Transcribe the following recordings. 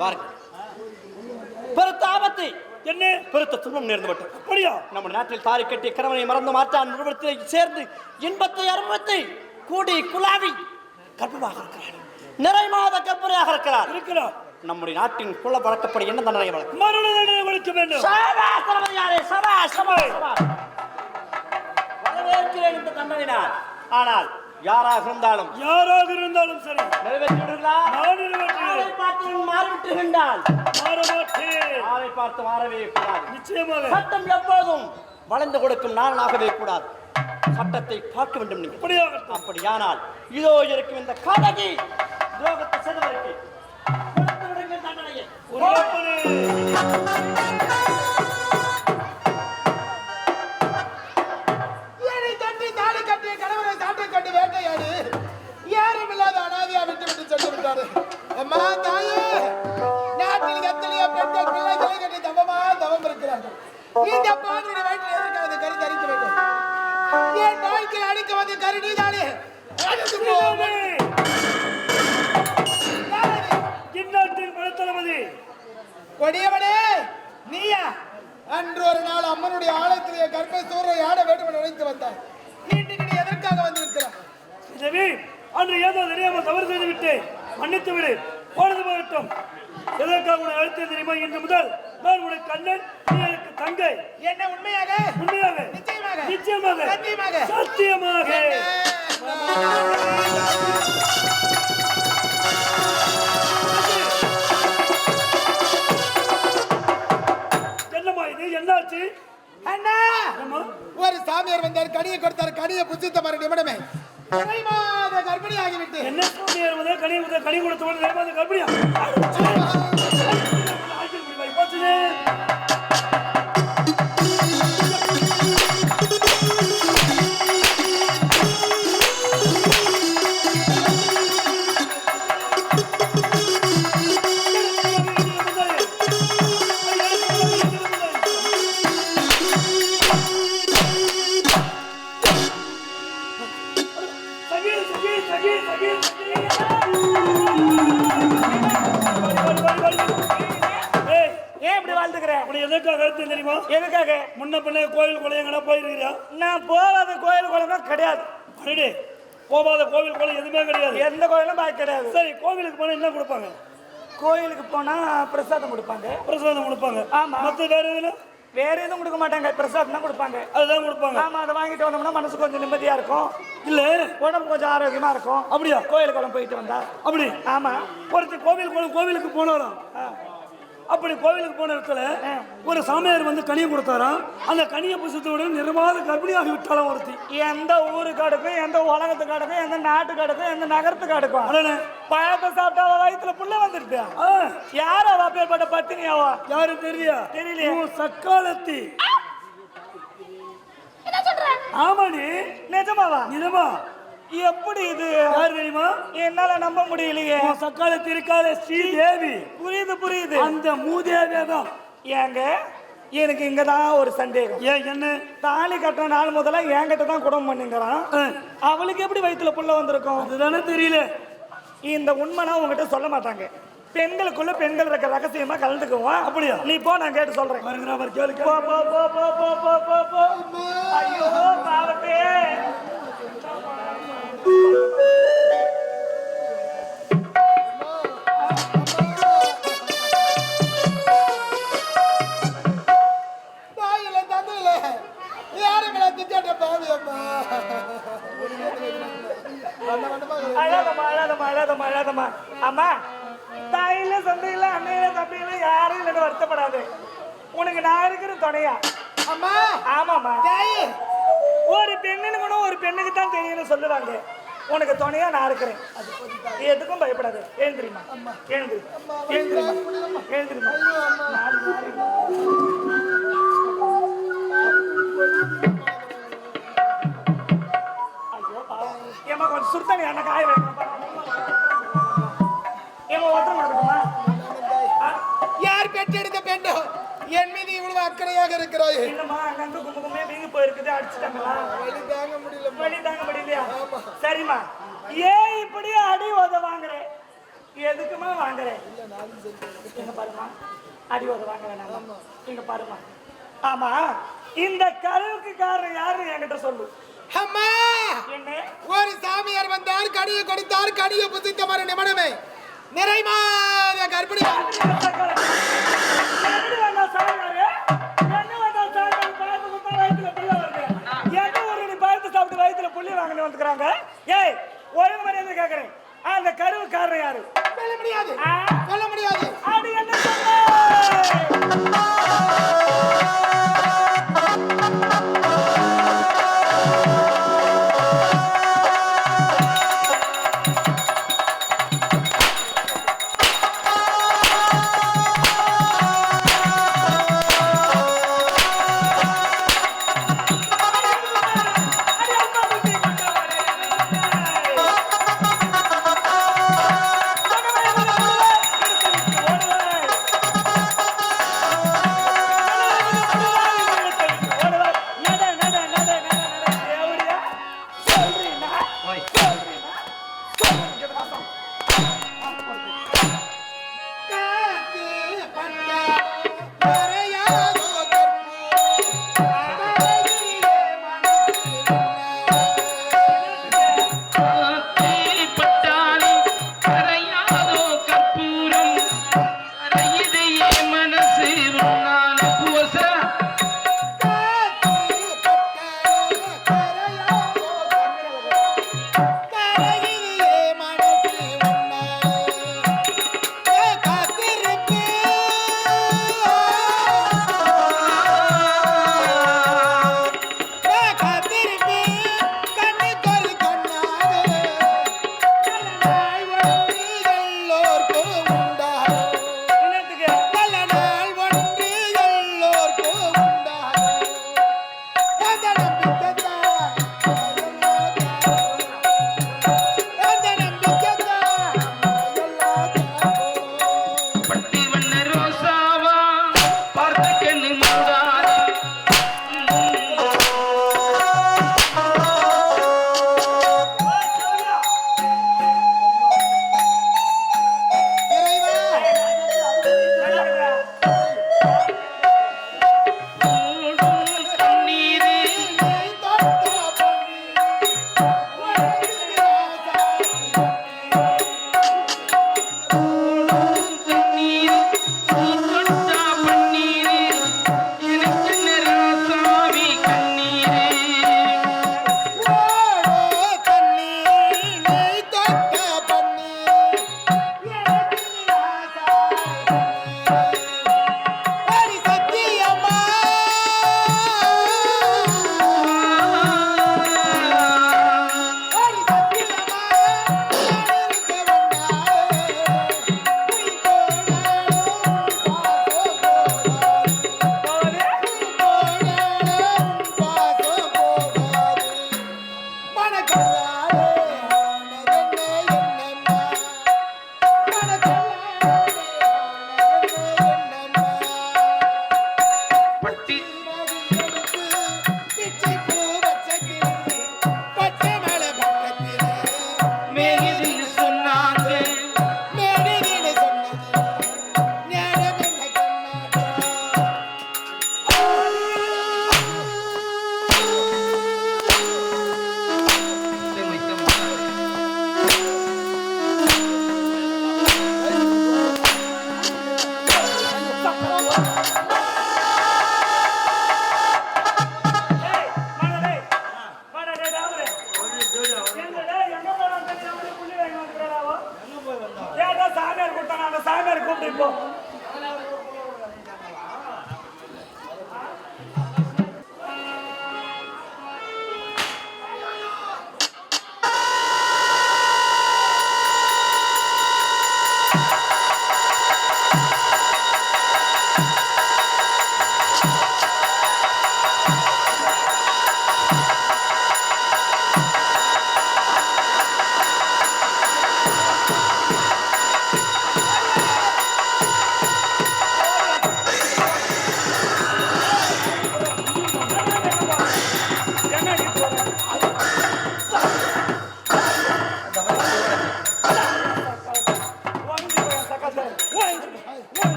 பாருங்கள், பெருத்த ஆபத்து என்ன, பெருத்த துன்பம் நேர்ந்து விட்டது. அப்படியா? நம்ம நாட்டில் தாரை கட்டிய கணவனை மறந்து மாற்றான் நிறுவனத்தில் சேர்ந்து இன்பத்தை அனுபவத்தை கூடி குலாவி கர்ப்பமாக இருக்கிறார். நிறை மாத கர்ப்பரையாக இருக்கிறார். நம்முடைய நாட்டின் குல வழக்கப்படி என்ன தண்டனை வழக்கம்? மரண தண்டனை வழக்க வேண்டும். வரவேற்கிறேன் இந்த தண்டனையினால். ஆனால் யாராக இருந்தாலும் சரி நிறைவேற்றிவிடுங்களா? மாறிவிட்டுகின்றால் மாறை பார்த்து மாறவே கூடாது. நிச்சயமாக சட்டம் எப்போதும் வளைந்து கொடுக்கும் நாளாகவே கூடாது. சட்டத்தை பார்க்க வேண்டும். நீங்கள் அப்படியானால் இதோ இருக்கும் இந்த காதகி துரோகத்தை செய்தவருக்கு தண்டனையை அம்மா தாயே, நாட்டில் எத்தனையோ பெண்கள் பிள்ளைகளை கட்டி தவம் இருக்கிறார்கள். இந்த பாதிரி வயிற்றில் எதற்காக கரு தரிக்க வேண்டும்? என் வாழ்க்கையில் அடிக்க வந்து கரு நீதானே. இந்நாட்டின் படத்தளபதி கொடியவனே நீயா? அன்று ஒரு நாள் அம்மனுடைய ஆலயத்திலேயே கற்பை சூறை ஆட வேண்டும் என்று நினைத்து வந்தார். இன்றைக்கு நீ எதற்காக வந்து இருக்கிறாய்? அன்று ஏதோ தெரியாமல் தவறு செய்து விட்டு மன்னித்து விடு. பொழுது போகட்டும். எதற்காக உன்னை அழைத்தது தெரியுமா? இன்று முதல் நான் உனக்கு கண்ணன், நீ எனக்கு தங்கை. என்ன உண்மையாக? உண்மையாக, நிச்சயமாக, நிச்சயமாக, சத்தியமாக, சத்தியமாக. என்னம்மா இது? என்னாச்சு அண்ணா? ஒரு சாமியார் வந்தார், கனியை கொடுத்தார். கனியை புசித்த மறு நிமிடமே கர்ப்பிணி ஆகிவிட்டு. என்ன சாமியார் முதல் கனி கொடுத்த கர்ப்பிணியா? எதுக்காக? முன்ன பின்ன கோயில் குளம் போயிருக்கிறியா? நான் போகாத கோயில் குளம் கிடையாது. போகாத கோவில் குளம் எதுவுமே கிடையாது. எந்த கோயிலும் பாய் கிடையாது. சரி, கோவிலுக்கு போனா என்ன கொடுப்பாங்க? கோயிலுக்கு போனா பிரசாதம் கொடுப்பாங்க. ஆமா. மத்த வேற எதுவும் கொடுக்க மாட்டாங்க. பிரசாதம் தான் கொடுப்பாங்க. அதுதான் கொடுப்பாங்க. ஆமா, அதை வாங்கிட்டு வந்தோம்னா மனசு கொஞ்சம் நிம்மதியா இருக்கும். இல்ல உடம்பு கொஞ்சம் ஆரோக்கியமா இருக்கும். அப்படியா? கோயில் குளம் போயிட்டு வந்தா அப்படி. ஆமா. ஒருத்தர் கோவிலுக்கு போனாலும் அப்படி கோவிலுக்கு போன இடத்துல ஒரு சாமியார் வந்து கனியை கொடுத்தாராம். அந்த கனியை புசித்தோட நிர்வாத கர்ப்பிணியாகி விட்டாலும் ஒருத்தி. எந்த ஊருக்கு அடுக்கும், எந்த உலகத்துக்கு அடுக்கும், எந்த நாட்டுக்கு அடுக்கும், எந்த நகரத்துக்கு அடுக்கும். பழத்தை சாப்பிட்டா வயிற்றுல புள்ள வந்துருக்கா. யார் அவ அப்பேற்பட்ட பத்தினியாவா? யாரும் தெரியலையே. சக்காலத்தி. ஆமாடி. நிஜமாவா? நிஜமா. எப்படி இது? யார் தெரியுமா? என்னால நம்ப முடியலையே. சக்காலத்தி இருக்காளே ஸ்ரீதேவி. புரியுது. அந்த மூதேவியா தான். ஏங்க எனக்கு இங்கதான் ஒரு சந்தேகம். என்ன? தாலி கட்டின நாள் முதல்ல என்கிட்ட தான் குடும்பம் பண்ணுங்கிறான். அவளுக்கு எப்படி வயிற்றுல புள்ள வந்திருக்கும்? அதுதானே தெரியல. இந்த உண்மைனா உங்ககிட்ட சொல்ல மாட்டாங்க. பெண்களுக்குள்ள பெண்கள் இருக்க ரகசியமா கலந்துக்குவோம். அப்படியா? நீ போ, நான் கேட்டு சொல்றேன். ஐயோ பாவத்தே. அம்மா, தாயில சந்தையில அன்னையில தம்பியில யாரும் இல்லைன்னு வருத்தப்படாது. உனக்கு நான் இருக்கிற துணையா? அம்மா. ஆமாம்மா. ஒரு பெண்ணுன்னு கூட ஒரு பெண்ணுக்கு தான் தெரியும்னு சொல்லுவாங்க. உனக்கு துணையா நான் இருக்கிறேன். எதுக்கும் பயப்படாது. எழுந்திரிமா, எழுந்திரிமா. ஏமா கொஞ்சம் சுத்தனி அண்ணா காய வைக்கணும். ஏமா ஒருத்தர் நடக்குமா? யார் பெற்றெடுத்த பெண்ணோ என் மீது இவ்வளவு அக்கறையாக இருக்கிறாய்? இல்லம்மா, அங்கங்க கும்பகுமே வீங்கி போயிருக்குது. அடிச்சுட்டாங்களா? வலி தாங்க முடியலையா? சரிம்மா, ஏன் இப்படி அடி உத வாங்குறேன்? எதுக்குமா வாங்குறேன்? இங்க பாருமா, அடி ஒரு வாங்க வேணாம். இங்க பாருமா. ஆமா, இந்த கருவுக்கு காரணம் யாருன்னு என்கிட்ட சொல்லு. அம்மா, என்ன? ஒரு சாமியார் வந்தார், கடியை கொடுத்தார், கடியை புசித்த மறு நிமிடமே நிறைமாத கர்ப்பிணி. ஏய், ஒழுங்கு மரியாதை கேட்கிறேன். அந்த கருவு காரணம் யாரு? சொல்ல முடியாது, சொல்ல முடியாது. அது என்ன சொல்ல?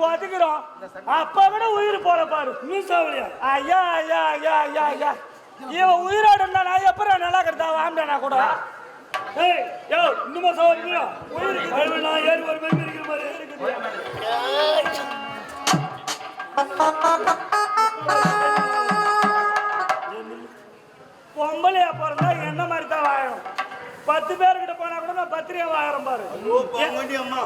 ஒதுக்கிறோம் அப்ப கூட உயிர் போற பாரு இன்னும் சாவலியா ஐயா ஐயா ஐயா ஐயா ஐயா இவன் உயிரோட இருந்தா நான் எப்பறம் நல்லா இருக்கிறதா வாம்பினா கூட ஏய் யோ இன்னுமா சாவலியா உயிர் நான் ஏறி ஒரு பேர் இருக்கிற மாதிரி இருக்குது பொம்பளையா பிறந்தா என்ன மாதிரி தான் வாழணும் 10 பேர்கிட்ட போனா கூட நான் 10 ரூபா வாழறேன் பாரு அம்மா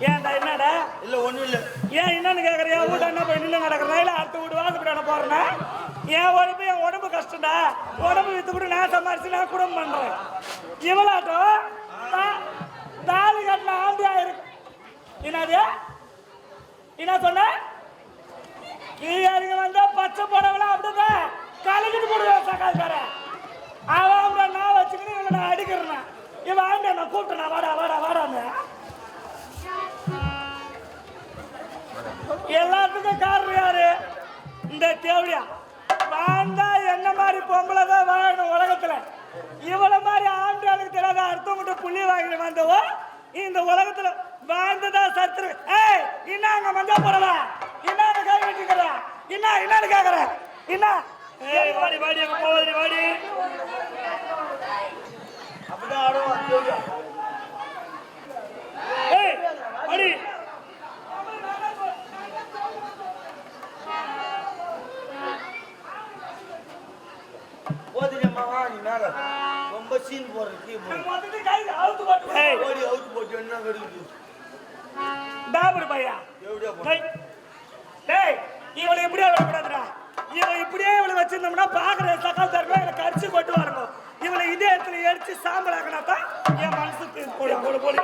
ஏன்டா என்னடா இல்ல ஒண்ணும் இல்ல ஏன் என்னன்னு கேக்குறியா வீட்டு என்ன போய் நின்று கிடக்குறா இல்ல அடுத்த வீடு வாசப்படான போறேன்னா என் உடம்பு கஷ்டம்டா உடம்பு வித்து கூட நான் சம்பாரிச்சு நான் குடும்பம் பண்றேன் இவளாட்டம் தாலி கட்டின ஆண்டி ஆயிருக்கு என்னது என்ன சொன்ன கீழே வந்தா பச்சை போடவள அப்படிதான் கலக்கிட்டு போடுவேன் சக்கால்கார அவன் நான் வச்சுக்கிட்டு இவனை நான் அடிக்கிறேன் இவன் ஆண்டி நான் கூப்பிட்டேன் வாடா வாடா வாடான்னு எல்லாத்துக்கும் காரணம் யாரு இந்த தேவடியா வாழ்ந்தா என்ன மாதிரி பொம்பளை தான் வாழணும் உலகத்துல இவ்வளவு மாதிரி ஆண்களுக்கு தெரியாத அர்த்தம் புள்ளி வாங்கி வந்தவோ இந்த உலகத்துல வாழ்ந்ததா சத்துரு ஏய் என்ன அங்க மஞ்சா போறவா என்ன கை வெட்டிக்கிற என்னன்னு கேக்குற என்ன ஏய் வாடி வாடி அங்க போவாதடி வாடி அப்படிதான் ஆடுவோம் ஏய் வாடி போதிரியம்மா நீ மேல ரொம்ப சீன் போடுறது மொத்தத்து கை அவுத்து போட்டு ஏய் ஓடி அவுத்து போட்டு என்ன கடிக்குது டாபர் பையா எப்படியா டேய் டேய் இவளை இப்படியே விடக்கூடாதுடா இவன் இப்படியே இவளை வச்சிருந்தோம்னா பாக்குற சக்கால் தரணும் இவளை கடிச்சு கொண்டு வரணும் இவளை இதே இடத்துல எரிச்சு சாம்பல் ஆக்கினா தான் என் மனசுக்கு போடு போடு போடு